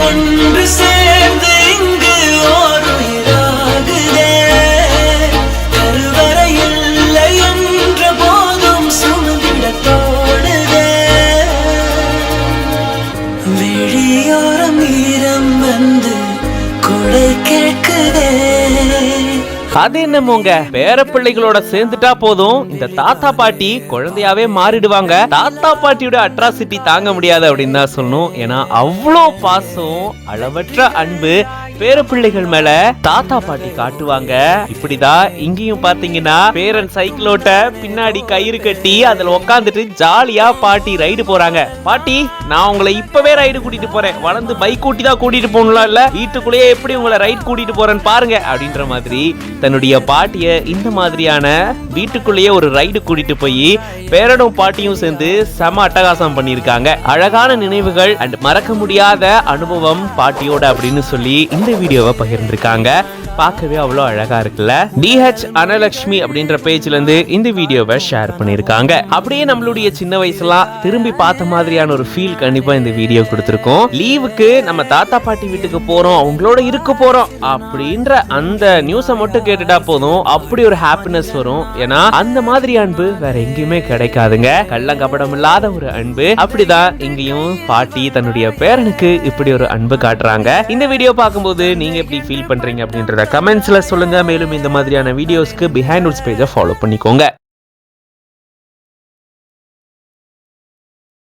ஒன்று சேர்ந்து இங்கு ஓர் உயிராகுதே. கருவறை இல்லை என்ற போதும் சுமந்திட தோடுதே. விழியோரம் ஈரம் வந்து கொடை கேட்குதே. அது என்னமோங்க, பேரப்பிள்ளைகளோட சேர்ந்துட்டா போதும் இந்த தாத்தா பாட்டி குழந்தையாவே மாறிடுவாங்க. தாத்தா பாட்டியோட அட்ராசிட்டி தாங்க முடியாது அப்படின்னு தான் சொல்லணும். ஏன்னா அவ்வளோ பாசம், அளவற்ற அன்பு பேரப்பிள்ளைகள் மேல தாத்தா பாட்டி காட்டுவாங்க. இப்படிதான் இங்கேயும் பாத்தீங்கன்னா பேரன் சைக்கிளோட்ட பின்னாடி கயிறு கட்டி அதுல உக்காந்துட்டு ஜாலியா பாட்டி ரைடு போறாங்க. பாட்டி, நான் உங்களை இப்பவே ரைடு கூட்டிட்டு போறேன், வளர்ந்து பைக் கூட்டி தான் கூட்டிட்டு போகணும் இல்ல, வீட்டுக்குள்ளேயே எப்படி உங்களை ரைட் கூட்டிட்டு போறேன்னு பாருங்க அப்படின்ற மாதிரி தன்னுடைய பாட்டிய இந்த மாதிரியான வீட்டுக்குள்ளேயே ஒரு ரைடு கூட்டிட்டு போய் பேரனும் பாட்டியும் சேர்ந்து செம அட்டகாசம் பண்ணிருக்காங்க. அழகான நினைவுகள் அண்ட் மறக்க முடியாத அனுபவம் பாட்டியோட அப்படின்னு சொல்லி இந்த வீடியோவை பகிர்ந்திருக்காங்க. பார்க்கவே அவ்வளோ அழகா இருக்குல்ல. DH அனலட்சுமி அப்படின்ற பேஜ்ல இருந்து இந்த வீடியோவை ஷேர் பண்ணிருக்காங்க. அப்படியே நம்மளுடைய சின்ன வயசுலாம் திரும்பி பார்த்த மாதிரியான ஒரு ஃபீல் கண்டிப்பா இந்த வீடியோ கொடுத்திருக்கோம். லீவுக்கு நம்ம தாத்தா பாட்டி வீட்டுக்கு போறோம், அவங்களோட இருக்க போறோம் அப்படின்ற அந்த நியூஸை மட்டும் கேட்டுட்டா போதும், அப்படி ஒரு ஹாப்பினஸ் வரும். ஏன்னா அந்த மாதிரி அன்பு வேற எங்கேயுமே கிடைக்காதுங்க. கள்ளங்கபடம் இல்லாத ஒரு அன்பு. அப்படிதான் இங்கேயும் பாட்டி தன்னுடைய பேரனுக்கு இப்படி ஒரு அன்பு காட்டுறாங்க. இந்த வீடியோ பார்க்கும்போது நீங்க எப்படி ஃபீல் பண்றீங்க அப்படின்றத கமெண்ட்ஸ்ல சொல்லுங்க. மேலும் இந்த மாதிரியான வீடியோஸ்க்கு பிஹைண்ட் ரூட்ஸ் பேஜை ஃபாலோ பண்ணிக்கோங்க.